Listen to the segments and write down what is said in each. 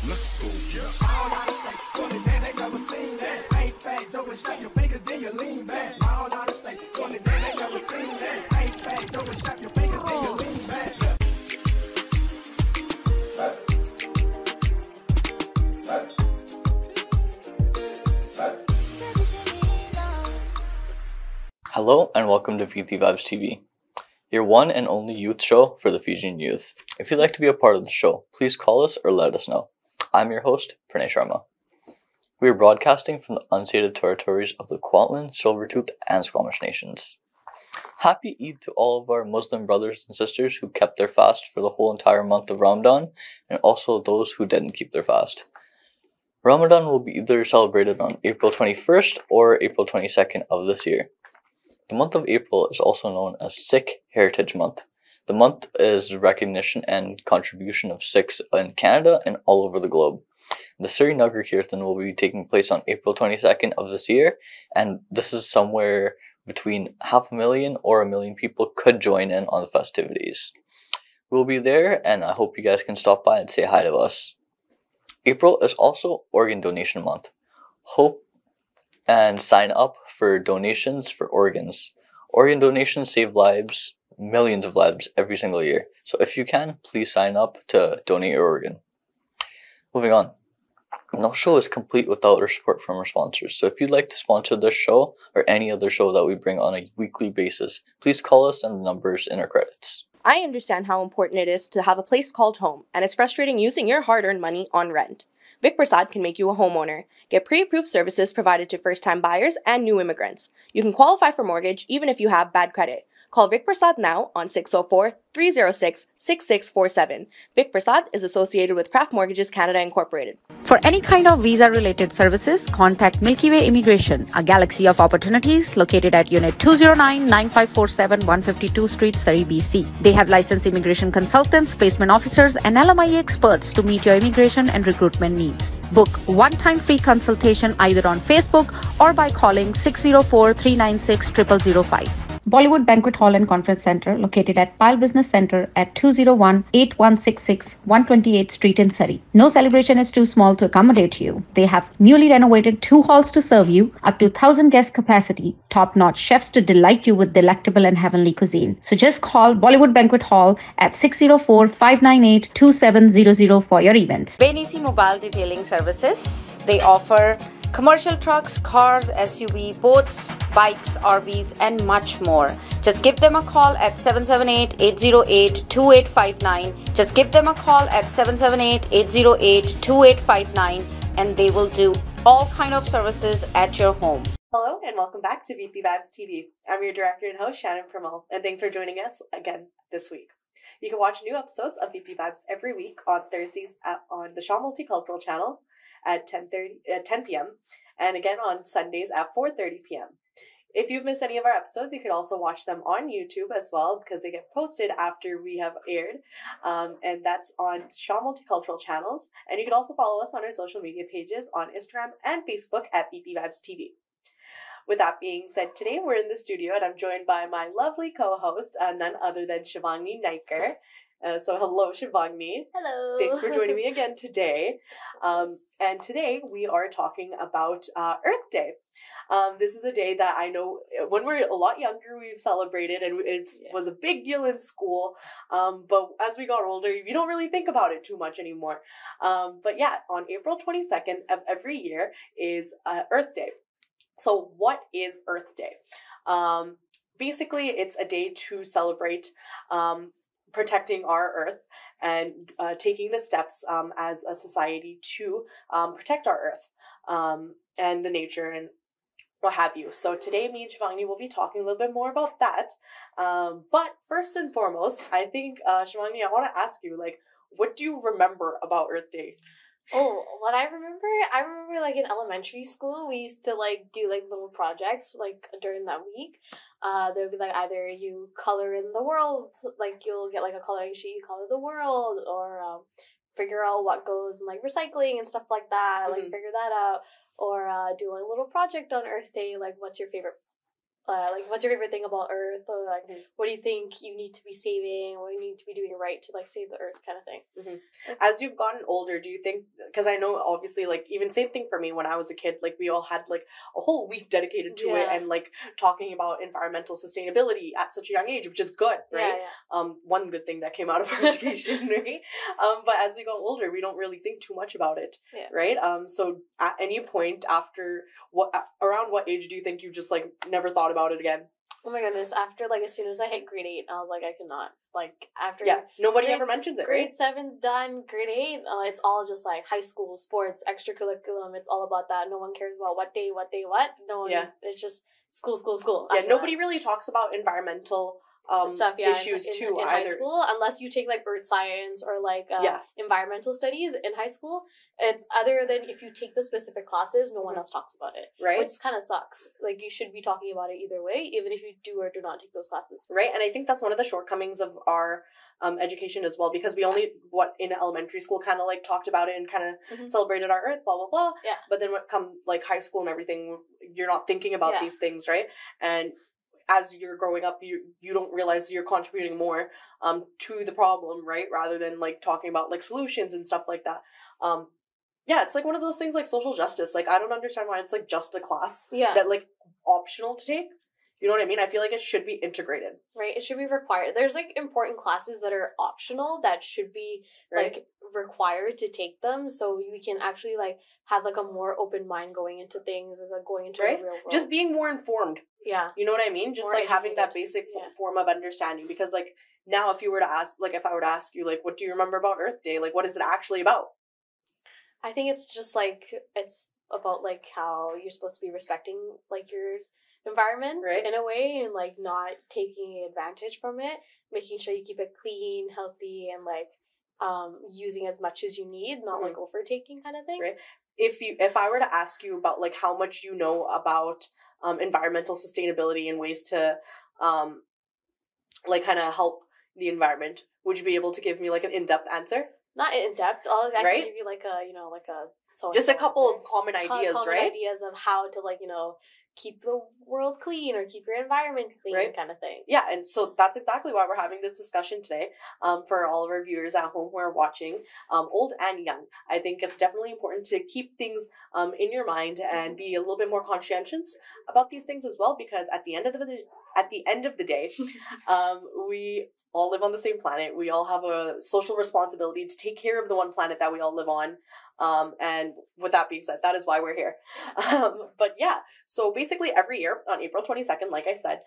Let's go. All out of state, going to dance, they never seen that. Ain't fat, double shot your fingers, then you lean back. All out of state, going to dance, they never seen that. Ain't fat, double shot your fingers, then you lean back. Hello and welcome to Viti Vibes TV, your one and only youth show for the Fijian youth. If you'd like to be a part of the show, please call us or let us know. I'm your host, Pranay Sharma. We are broadcasting from the unceded territories of the Kwantlen, Silvertooth, and Squamish nations. Happy Eid to all of our Muslim brothers and sisters who kept their fast for the whole entire month of Ramadan, and also those who didn't keep their fast. Ramadan will be either celebrated on April 21st or April 22nd of this year. The month of April is also known as Sikh Heritage Month. The month is recognition and contribution of Sikhs in Canada and all over the globe. The Sri Nagar Kirtan will be taking place on April 22nd of this year, and this is somewhere between 500,000 or 1 million people could join in on the festivities. We'll be there, and I hope you guys can stop by and say hi to us. April is also Organ Donation Month. Hope and sign up for donations for organs. Organ donations save lives, millions of lives every single year. So if you can, please sign up to donate your organ. Moving on. No show is complete without our support from our sponsors. So if you'd like to sponsor this show or any other show that we bring on a weekly basis, please call us and the numbers in our credits. I understand how important it is to have a place called home, and it's frustrating using your hard-earned money on rent. Vic Prasad can make you a homeowner. Get pre-approved services provided to first-time buyers and new immigrants. You can qualify for mortgage even if you have bad credit. Call Vic Prasad now on 604-306-6647. Vic Prasad is associated with Craft Mortgages Canada Incorporated. For any kind of visa-related services, contact Milky Way Immigration, a galaxy of opportunities located at Unit 209-9547 152 Street, Surrey, BC. They have licensed immigration consultants, placement officers, and LMIA experts to meet your immigration and recruitment needs. Book one-time free consultation either on Facebook or by calling 604-396-0005. Bollywood Banquet Hall and Conference Center located at Pile Business Center at 201-8166 128th Street in Surrey. No celebration is too small to accommodate you. They have newly renovated 2 halls to serve you, up to 1,000 guest capacity, top-notch chefs to delight you with delectable and heavenly cuisine. So just call Bollywood Banquet Hall at 604-598-2700 for your events. Benisi Mobile Detailing Services. They offer commercial trucks, cars, SUV, boats, bikes, RVs, and much more. Just give them a call at 778-808-2859. Just give them a call at 778-808-2859 and they will do all kind of services at your home. Hello and welcome back to Viti Vibes TV. I'm your director and host, Shannon Pramal, and thanks for joining us again this week. You can watch new episodes of Viti Vibes every week on Thursdays on the Shaw Multicultural channel at 10 p.m. and again on Sundays at 4:30 p.m. If you've missed any of our episodes, you can also watch them on YouTube as well because they get posted after we have aired, and that's on Shaw Multicultural channels. And you can also follow us on our social media pages on Instagram and Facebook at Viti Vibes TV. With that being said, today we're in the studio and I'm joined by my lovely co-host, none other than Shivangni Naiker. So hello, Shivangni. Hello. Thanks for joining me again today. And today we are talking about Earth Day. This is a day that I know when we're a lot younger, we've celebrated and it was a big deal in school. But as we got older, you don't really think about it too much anymore. But yeah, on April 22nd of every year is Earth Day. So what is Earth Day? Basically, it's a day to celebrate protecting our Earth and taking the steps as a society to protect our Earth and the nature and what have you. So today, me and Shivangni will be talking a little bit more about that. But first and foremost, I think, Shivangni, I want to ask you, like, what do you remember about Earth Day? Oh, what I remember like in elementary school, we used to like do like little projects like during that week. There would be like either you color in the world, like you'll get like a coloring sheet, you color the world, or figure out what goes in like recycling and stuff like that, like figure that out, or do a little project on Earth Day, like what's your favorite like, what's your favorite thing about Earth? Or, like, what do you think you need to be saving? What do you need to be doing right to, like, save the Earth kind of thing. As you've gotten older, do you think, because I know obviously, like, even same thing for me when I was a kid, like, we all had, like, a whole week dedicated to it and, like, talking about environmental sustainability at such a young age, which is good, right? One good thing that came out of our education, right? But as we got older, we don't really think too much about it, right? So at any point after, around what age do you think you just, like, never thought about it again? Oh my goodness, after, like, as soon as I hit grade 8, I was like, I cannot. Like, after... nobody ever mentions it, right? Grade 7's done, grade 8, it's all just, like, high school, sports, extracurriculum, it's all about that. No one cares about what day, what. No one... It's just school. Yeah, nobody really talks about environmental... stuff, issues in either. high school, unless you take, like, earth science or, like, environmental studies in high school. It's other than if you take the specific classes, no one else talks about it, right? Which kind of sucks. Like, you should be talking about it either way, even if you do or do not take those classes, right? And I think that's one of the shortcomings of our education as well, because we only in elementary school kind of, like, talked about it and kind of celebrated our Earth, blah blah blah. But then when it comes, like, high school and everything, you're not thinking about these things, right? And as you're growing up, you don't realize you're contributing more to the problem, right? Rather than, like, talking about, like, solutions and stuff like that. It's like one of those things, like social justice. Like, I don't understand why it's, like, just a class that, like, optional to take. You know what I mean? I feel like it should be integrated. Right, it should be required. There's, like, important classes that are optional that should be, like, required to take them, so we can actually, like, have, like, a more open mind going into things, or, like, going into the real world. Just being more informed. Yeah. You know what I mean? Just, more like, having that basic form of understanding. Because, like, now if I were to ask you, like, what do you remember about Earth Day? Like, what is it actually about? I think it's just, like, it's about, like, how you're supposed to be respecting, like, your environment in a way, and, like, not taking advantage from it, making sure you keep it clean, healthy, and, like, using as much as you need, not like overtaking kind of thing. Right. If I were to ask you about, like, how much you know about environmental sustainability and ways to like, kind of help the environment, would you be able to give me, like, an in-depth answer? Not in depth. I can give you, like, just a couple of common ideas, common ideas of how to, like, keep the world clean or keep your environment clean, kind of thing. Yeah, and so that's exactly why we're having this discussion today. For all of our viewers at home who are watching, old and young, I think it's definitely important to keep things in your mind and be a little bit more conscientious about these things as well, because at the end of the day, we all live on the same planet. We all have a social responsibility to take care of the one planet that we all live on. And with that being said, that is why we're here. But yeah, so basically every year on April 22nd, like I said,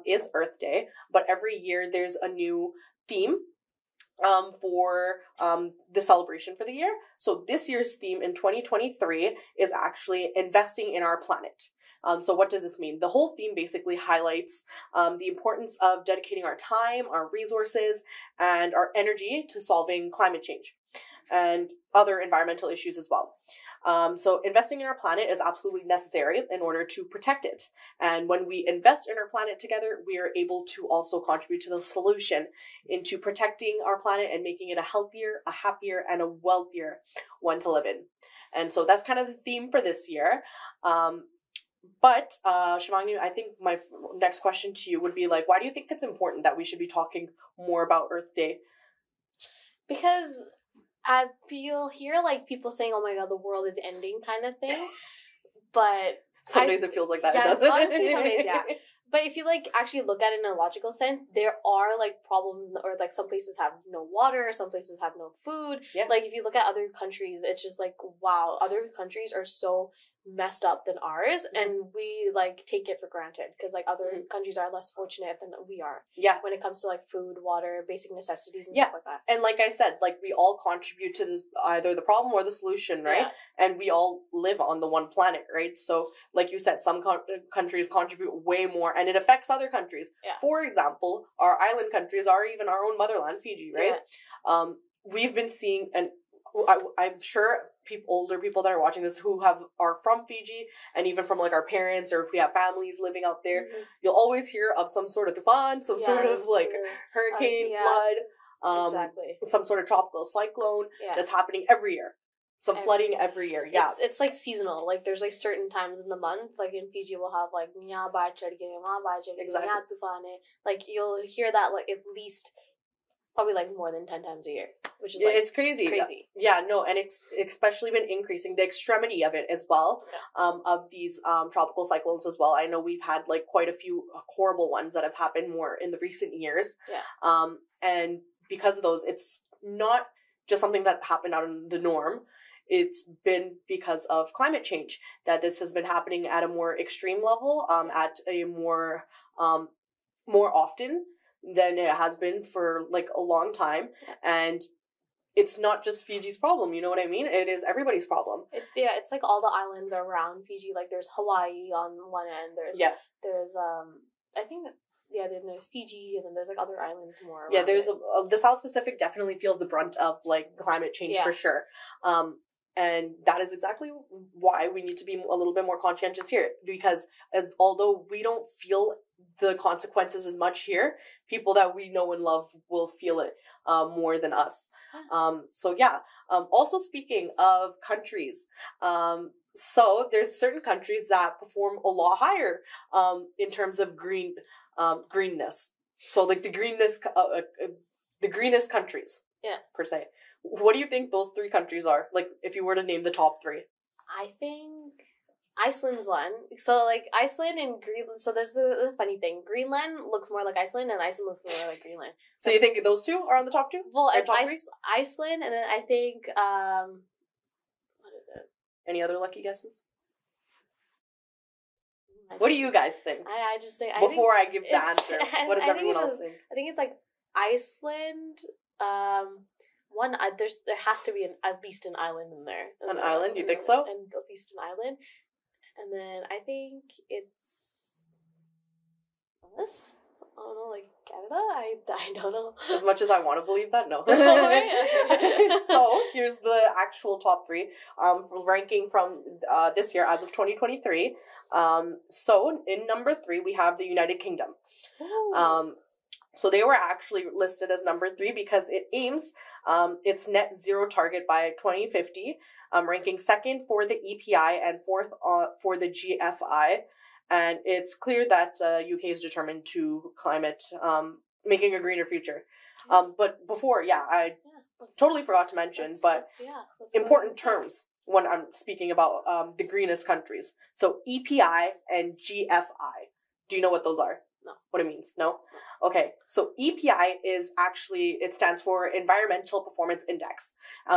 is Earth Day. But every year there's a new theme for the celebration for the year. So this year's theme in 2023 is actually investing in our planet. So what does this mean? The whole theme basically highlights the importance of dedicating our time, our resources, and our energy to solving climate change and other environmental issues as well. So investing in our planet is absolutely necessary in order to protect it. And when we invest in our planet together, we are able to also contribute to the solution into protecting our planet and making it a healthier, a happier, and a wealthier one to live in. And so that's kind of the theme for this year. But Shivani, I think my next question to you would be, like, why do you think it's important that we should be talking more about Earth Day? Because you'll hear, like, people saying, "Oh my God, the world is ending," kind of thing. But some days it feels like that. Yes, doesn't honestly, it? some days, yeah. But if you, like, actually look at it in a logical sense, there are, like, problems, or, like, some places have no water, some places have no food. Yeah. Like, if you look at other countries, it's just like, wow, other countries are so messed up than ours, and we, like, take it for granted because, like, other countries are less fortunate than we are. Yeah. When it comes to, like, food, water, basic necessities, and stuff like that. And like I said, like, we all contribute to this, either the problem or the solution, right? Yeah. And we all live on the one planet, right? So, like you said, some countries contribute way more, and it affects other countries. Yeah. For example, our island countries, or even our own motherland, Fiji, right? Yeah. We've been seeing, and I'm sure older people that are watching this who are from Fiji, and even from, like, our parents, or if we have families living out there, you'll always hear of some sort of tufan, some sort of, like, hurricane, flood, exactly. some sort of tropical cyclone that's happening every year. some flooding every year. Yeah, it's like seasonal. Like there's like certain times in the month. Like in Fiji, we'll have like nya baad chad gaye, wahan baad chad gaye, Exactly. yahan tufan hai. Like you'll hear that like at least probably like more than 10 times a year, which is like it's crazy. Yeah, no, and it's especially been increasing the extremity of it as well. Of these tropical cyclones as well. I know we've had like quite a few horrible ones that have happened more in the recent years. Yeah. And because of those, it's not just something that happened out of the norm. It's been because of climate change that this has been happening at a more extreme level, at a more often than it has been for like a long time. And it's not just Fiji's problem, you know what I mean? It is everybody's problem. It's like all the islands around Fiji. Like there's Hawaii on one end. There's I think then there's Fiji, and then there's like other islands more. Yeah, there's the South Pacific definitely feels the brunt of like climate change for sure. And that is exactly why we need to be a little bit more conscientious here, because although we don't feel the consequences as much here, people that we know and love will feel it more than us. Also speaking of countries, so there's certain countries that perform a lot higher in terms of greenness. So like the greenest countries, per se. What do you think those three countries are? Like, if you were to name the top three. I think Iceland's one. So, like, Iceland and Greenland. So, there's the funny thing. Greenland looks more like Iceland, and Iceland looks more like Greenland. So, you think those two are on the top two? Well, it's Iceland, and then I think, what is it? Any other lucky guesses? What do you guys think? I just think... Before I give the answer, what does everyone else think? I think it's, like, Iceland, there has to be at least an island in there. An island? You think so? And at least an island. And then I think it's this. I don't know, like Canada? I don't know. As much as I want to believe that, no. Okay. So here's the actual top three ranking from this year as of 2023. So in number 3 we have the United Kingdom. So they were actually listed as number 3 because it aims its net zero target by 2050, ranking 2nd for the EPI and 4th for the GFI. And it's clear that UK is determined to climate, making a greener future. But before, I totally forgot to mention, but important terms when I'm speaking about the greenest countries. So EPI and GFI. Do you know what those are? No. What it means? No? Okay. So EPI is actually, it stands for Environmental Performance Index.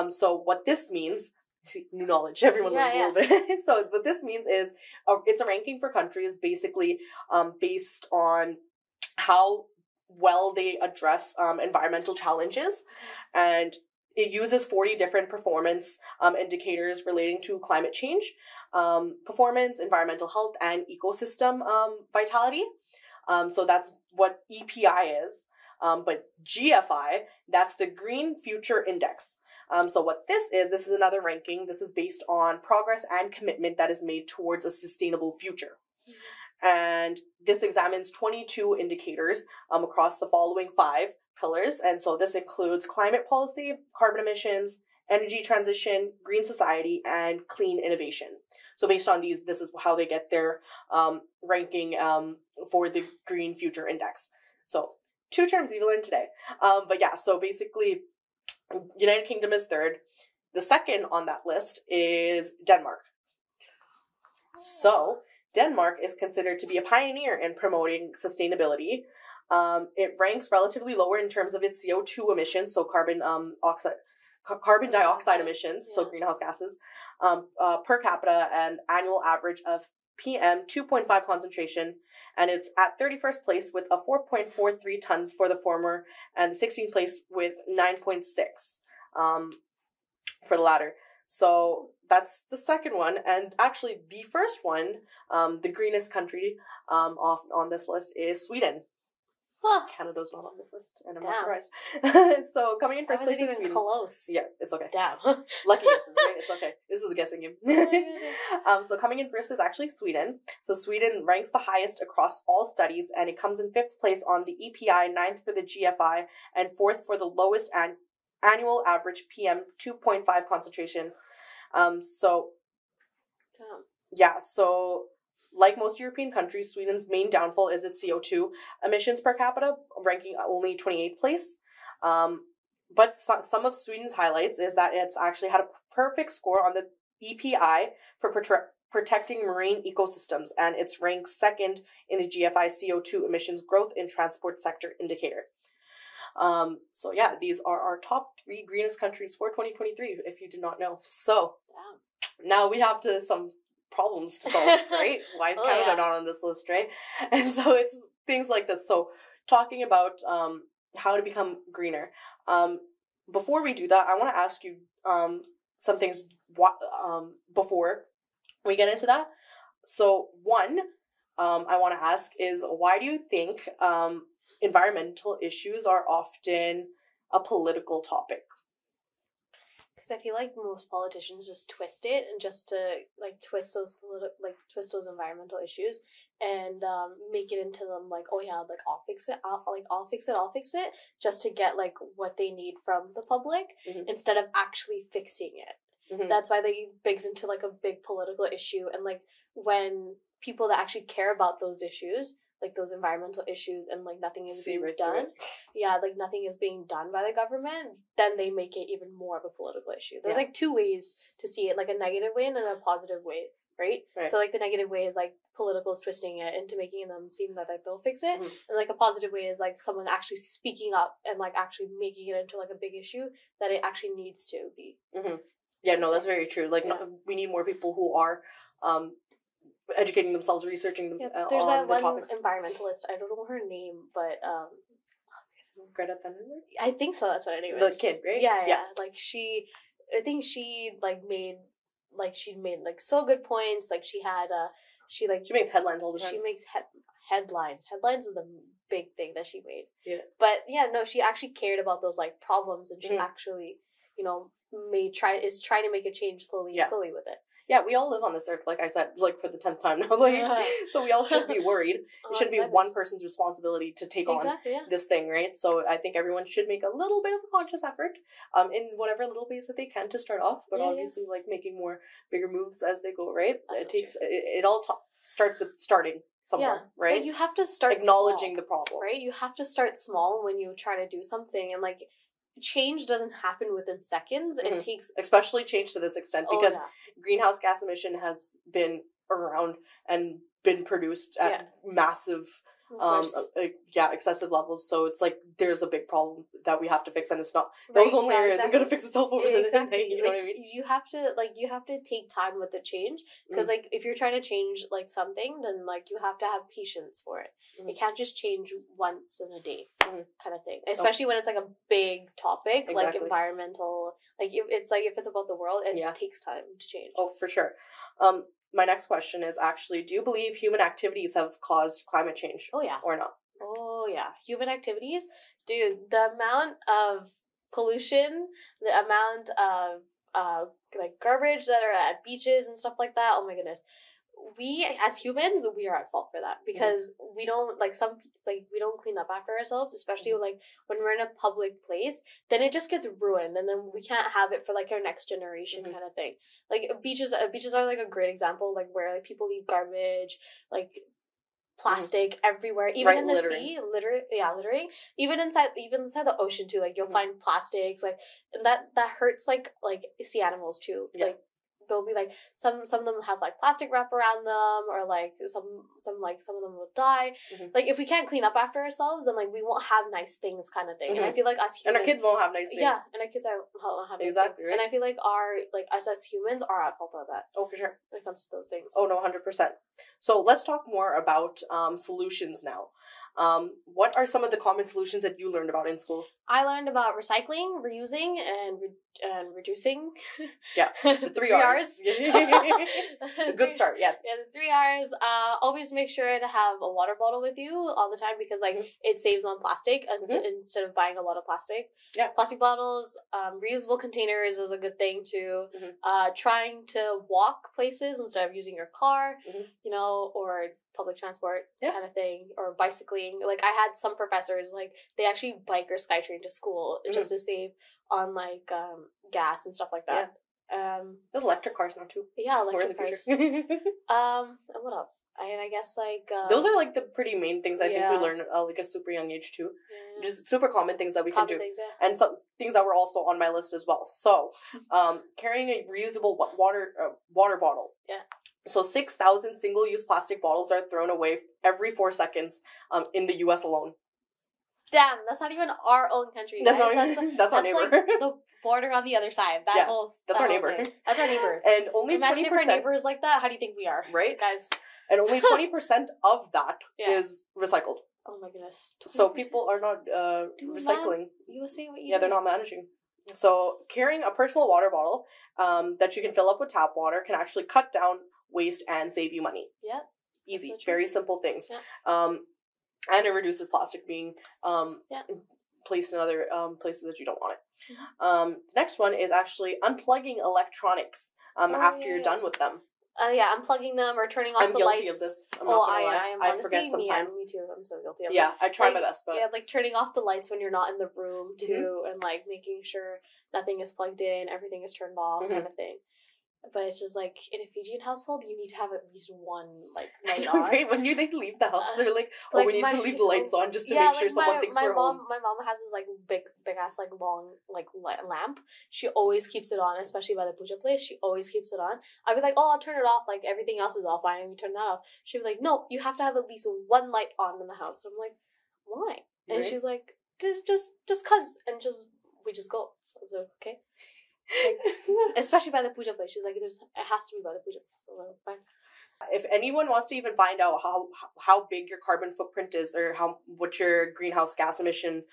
So what this means, see, new knowledge, everyone learns a little bit. So what this means is it's a ranking for countries basically based on how well they address environmental challenges. And it uses 40 different performance indicators relating to climate change, performance, environmental health, and ecosystem vitality. So that's what EPI is. But GFI, that's the Green Future Index. So what this is another ranking. This is based on progress and commitment that is made towards a sustainable future. And this examines 22 indicators across the following 5 pillars. And so this includes climate policy, carbon emissions, energy transition, green society, and clean innovation. So based on these, this is how they get their ranking for the Green Future Index. So 2 terms you learned today. But yeah, so basically United Kingdom is 3rd. The 2nd on that list is Denmark. So Denmark is considered to be a pioneer in promoting sustainability. It ranks relatively lower in terms of its CO2 emissions, so carbon dioxide emissions, so greenhouse gases, per capita, and annual average of PM 2.5 concentration, and it's at 31st place with a 4.43 tons for the former, and the 16th place with 9.6 for the latter. So that's the 2nd one, and actually the first one, the greenest country on this list is Sweden. Canada's not on this list, and I'm not surprised. So coming in first place is Sweden. Close. Yeah, it's okay. Damn. Lucky guesses, right? It's okay. This was a guessing game. So coming in first is actually Sweden. So Sweden ranks the highest across all studies, and it comes in 5th place on the EPI, 9th for the GFI, and 4th for the lowest annual average PM 2.5 concentration. So Damn. yeah, so like most European countries, Sweden's main downfall is its CO2 emissions per capita, ranking only 28th place. But some of Sweden's highlights is that it's actually had a perfect score on the EPI for protecting marine ecosystems, and it's ranked second in the GFI CO2 emissions growth in transport sector indicator. So yeah, these are our top 3 greenest countries for 2023, if you did not know. So now we have some problems to solve, right? Why is Canada not on this list, right? And so it's things like this. So talking about how to become greener. Before we do that, I want to ask you some things before we get into that. So one, I want to ask is, why do you think environmental issues are often a political topic? Because I feel like most politicians just twist it and just to like twist those environmental issues and make it into them like, oh yeah, like I'll fix it just to get like what they need from the public instead of actually fixing it. That's why they bigs into like a big political issue, and like when people that actually care about those issues, like those environmental issues, and like nothing is being done, like nothing is being done by the government, then they make it even more of a political issue. There's like 2 ways to see it, like a negative way and a positive way, right? So like the negative way is like politicals twisting it into making them seem that like they'll fix it, and like a positive way is like someone actually speaking up and like actually making it into like a big issue that it actually needs to be. Yeah, no, that's very true. Like we need more people who are educating themselves, researching them. There's on that the one topics. environmentalist, I don't know her name, but Greta Thunberg? I think so, that's what her name The is. kid, right? Yeah. Like I think she made like so good points. Like she makes headlines all the time. She makes headlines. Headlines is the big thing that she made. Yeah. But yeah, no, she actually cared about those like problems, and she actually, is trying to make a change slowly with it. Yeah, we all live on this earth, like I said, like for the 10th time now. Like, so we all should be worried. It shouldn't be one person's responsibility to take on this thing, right? So I think everyone should make a little bit of a conscious effort in whatever little ways that they can to start off, but obviously like making bigger moves as they go, right? It all starts with starting somewhere, right? Like you have to start acknowledging small, the problem, right? You have to start small when you try to do something, and like change doesn't happen within seconds. It takes, especially change to this extent, because greenhouse gas emission has been around and been produced at massive excessive levels. So it's like there's a big problem that we have to fix, and it's not those only areas isn't going to fix itself over the day. You know what I mean? You have to take time with the change, because like if you're trying to change like something, then like you have to have patience for it. It can't just change once in a day, kind of thing. Especially when it's like a big topic like environmental. Like it's like if it's about the world, it takes time to change. Oh, for sure. My next question is actually, do you believe human activities have caused climate change? Oh yeah. Or not? Oh yeah. Human activities? Dude, the amount of pollution, the amount of like garbage that are at beaches and stuff like that, oh my goodness. We as humans, we are at fault for that, because we don't we don't clean up after ourselves, especially like when we're in a public place. Then it just gets ruined, and then we can't have it for like our next generation, kind of thing. Like beaches are like a great example, like where like people leave garbage, like plastic everywhere, even in the sea, littering, even inside the ocean too. Like you'll find plastics, like, and that hurts like sea animals too. Like they'll be like some of them have like plastic wrap around them, or like some of them will die. Like if we can't clean up after ourselves, then like we won't have nice things, kind of thing. And I feel like us humans, and our kids won't have nice things. Yeah, and our kids won't have nice things. Right? And I feel like us as humans are at fault of that. Oh, for sure. When it comes to those things. Oh no, 100%. So let's talk more about solutions now. What are some of the common solutions that you learned about in school? I learned about recycling, reusing, and reducing. Yeah, the 3 R's. A good start, yeah. Yeah, the 3 R's. Always make sure to have a water bottle with you all the time, because like it saves on plastic instead of buying a lot of plastic. Yeah, plastic bottles, reusable containers is a good thing too. Trying to walk places instead of using your car, or public transport kind of thing, or bicycling. Like I had some professors, like they actually bike or SkyTrain to school just to save on like gas and stuff like that. There's electric cars now too. Yeah, Or in electric the cars. future. And what else? I guess like Those are like the pretty main things I think we yeah. learn at like a super young age too. yeah. Just super common things that we Common can do. things, yeah. And some things that were also on my list as well. So, carrying a reusable water bottle. Yeah. So 6,000 single-use plastic bottles are thrown away every 4 seconds in the U.S. alone. Damn, that's not even our own country. That's guys. not even, that's our neighbor. Like the border on the other side. That Yeah, whole. that's that our whole neighbor. thing. That's our neighbor. And only Imagine 20%, if our neighbor is like that. How do you think we are, right? guys? And only 20% of that Yeah. is recycled. Oh my goodness. So 20%. people are not recycling. USA, what you Yeah, they're not managing. So carrying a personal water bottle that you can fill up with tap water can actually cut down waste and save you money. Yeah. Easy, so true. very simple things. Yeah. And it reduces plastic being Yeah. placed in other places that you don't want it. Mm-hmm. Next one is actually unplugging electronics after you're yeah. done with them. Yeah, unplugging them or turning off I'm the guilty lights. of this. I'm Oh, not gonna lie. I am I honestly, forget sometimes. Me too. I'm so guilty of it. Yeah, I try my Like, best, but Yeah, like turning off the lights when you're not in the room too, and like making sure nothing is plugged in, everything is turned off, Mhm. kind of thing. But it's just like in a Fijian household, you need to have at least one like I light know, on. right? When they leave the house, they're like, "Oh, Like, we need to leave the lights on just to yeah, make sure like someone thinks we're home." My mom has this like big ass like long like lamp. She always keeps it on, especially by the puja place. She always keeps it on. I'd be like, "Oh, I'll turn it off. Like everything else is all fine." And we turn that off. She'd be like, "No, you have to have at least one light on in the house." I'm like, "Why?" And Right. she's like, "Just cause," and we just go. So I was like, okay. Especially by the puja place. She's like, it has to be by the puja place. So I'm like, fine. If anyone wants to even find out how big your carbon footprint is or what your greenhouse gas emission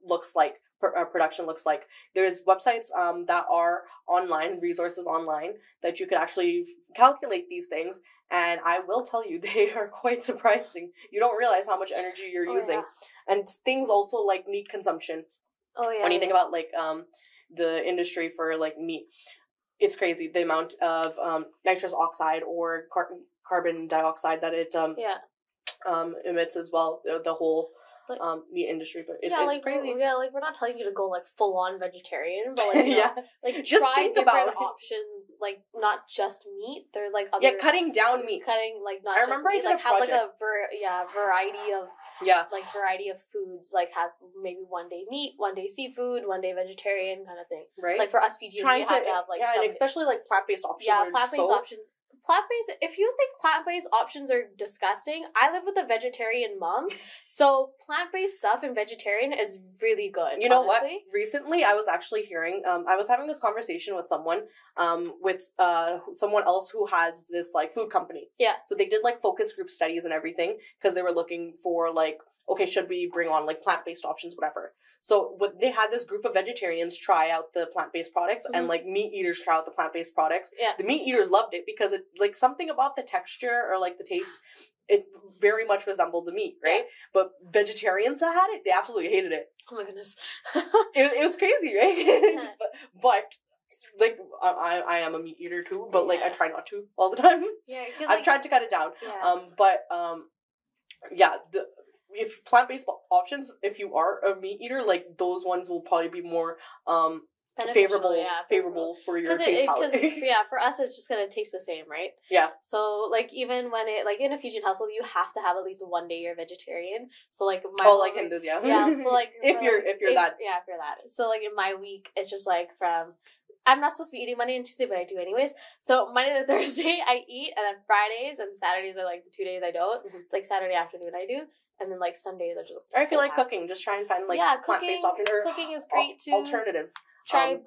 looks like, production looks like, there's websites that are online, resources online that you could actually calculate these things, and I will tell you they are quite surprising. You don't realize how much energy you're using. Yeah. And things also like meat consumption. Oh yeah. When you think about like the industry for like meat, it's crazy the amount of nitrous oxide or carbon dioxide that it emits as well. The whole like, meat industry, but it's like, crazy. Yeah, like we're not telling you to go like full on vegetarian, but like yeah, like just try think different about it. options, like not just meat. They're like other, Yeah, cutting down meat. cutting like not. I just remember I meat, did like a have like project. variety of variety of foods. Like have maybe one day meat, one day seafood, one day vegetarian kind of thing. Right. Like for us Fijians, we have to have like and some, especially like plant-based options. yeah, are plant-based so... options. Plant-based, if you think plant-based options are disgusting, I live with a vegetarian mom, so plant-based stuff and vegetarian is really good. You know honestly. what? Recently, I was actually hearing, I was having this conversation with someone else who has this like food company. Yeah. So they did like focus group studies and everything because they were looking for like, okay, should we bring on like plant-based options, whatever. So what they had this group of vegetarians try out the plant-based products and like meat eaters try out the plant-based products. Yeah. The meat eaters loved it because it like something about the texture or like the taste, it very much resembled the meat, right? Yeah. But vegetarians that had it, they absolutely hated it. Oh my goodness. It was crazy, right? but like I am a meat eater too, but like I try not to all the time. Yeah, I've tried to cut it down. Yeah. If plant-based options, if you are a meat eater, like those ones will probably be more favorable for your taste palate. Yeah, for us it's just gonna taste the same, right? Yeah. So like even when it like in a Fijian household, you have to have at least one day you're vegetarian. So like like Hindus, yeah. Yeah. So like if you're that. Yeah, if you're that. So like in my week, it's just like from. I'm not supposed to be eating Monday and Tuesday, but I do anyways. So Monday to Thursday I eat, and then Fridays and Saturdays are like the 2 days I don't. Mm-hmm. Like Saturday afternoon I do. And then like Sundays are just. Or if you like cooking, just try and find like plant-based options or cooking is great too. Alternatives. Try to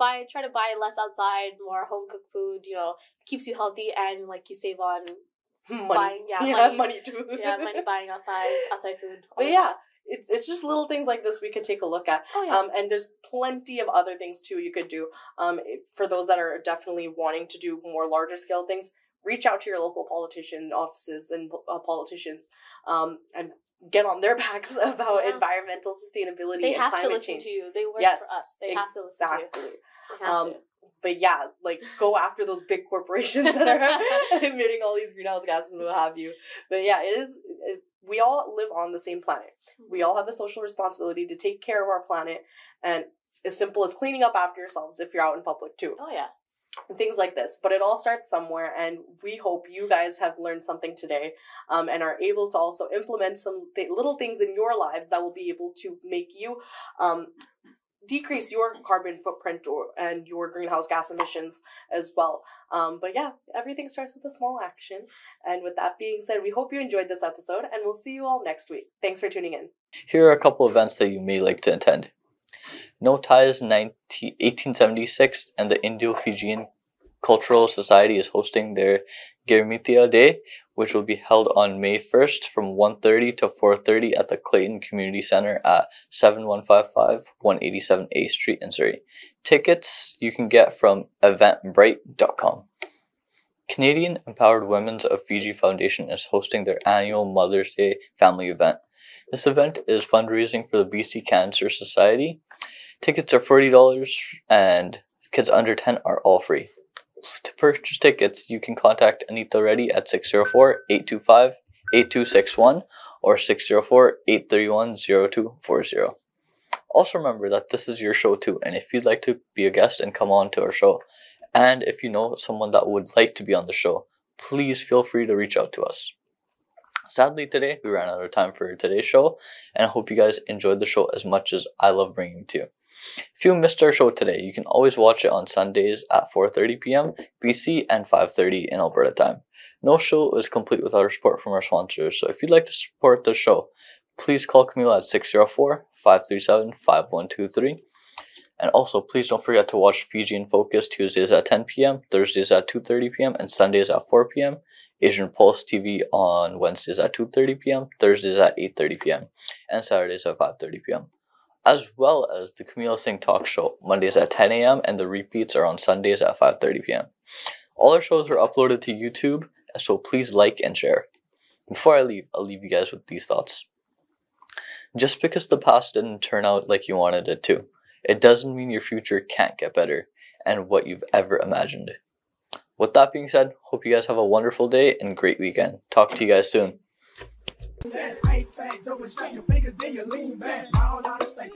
buy less outside, more home cooked food. You know, keeps you healthy and like you save on money. buying. Money too. Yeah, money buying outside food. But yeah. It's just little things like this we could take a look at. Oh, yeah. And there's plenty of other things too you could do. For those that are definitely wanting to do more larger scale things, reach out to your local politician offices and politicians, and get on their backs about environmental sustainability they and have climate to listen change. to you. They work for us. They have to listen to you. They have to. But yeah, like go after those big corporations that are emitting all these greenhouse gases and what have you. But yeah, we all live on the same planet. We all have a social responsibility to take care of our planet, and as simple as cleaning up after yourselves if you're out in public too. Oh yeah. and things like this. But it all starts somewhere, and we hope you guys have learned something today, and are able to also implement some little things in your lives that will be able to make you decrease your carbon footprint and your greenhouse gas emissions as well. But yeah, everything starts with a small action. And with that being said, we hope you enjoyed this episode, and we'll see you all next week. Thanks for tuning in. Here are a couple events that you may like to attend. No Ties 1876 and the Indo-Fijian Cultural Society is hosting their Girmitia Day, which will be held on May 1st from 1:30 to 4:30 at the Clayton Community Center at 7155 187 A Street in Surrey. Tickets you can get from eventbrite.com. Canadian Empowered Women's of Fiji Foundation is hosting their annual Mother's Day family event. This event is fundraising for the BC Cancer Society. Tickets are $40 and kids under 10 are all free. To purchase tickets, you can contact Anita Reddy at 604-825-8261 or 604-831-0240. Also remember that this is your show too, and if you'd like to be a guest and come on to our show, and if you know someone that would like to be on the show, please feel free to reach out to us. Sadly today, we ran out of time for today's show, and I hope you guys enjoyed the show as much as I love bringing it to you. If you missed our show today, you can always watch it on Sundays at 4:30 p.m. BC and 5:30 in Alberta time. No show is complete without our support from our sponsors, so if you'd like to support the show, please call Camila at 604-537-5123. And also, please don't forget to watch Fiji in Focus Tuesdays at 10 p.m., Thursdays at 2:30 p.m., and Sundays at 4 p.m. Asian Pulse TV on Wednesdays at 2:30 p.m., Thursdays at 8:30 p.m., and Saturdays at 5:30 p.m. As well as the Camille Singh Talk Show, Mondays at 10 a.m., and the repeats are on Sundays at 5:30 p.m. All our shows are uploaded to YouTube, so please like and share. Before I leave, I'll leave you guys with these thoughts. Just because the past didn't turn out like you wanted it to, it doesn't mean your future can't get better and what you've ever imagined. With that being said, hope you guys have a wonderful day and great weekend. Talk to you guys soon. Ain't fat, double shut your fingers, then you lean back. All out of state.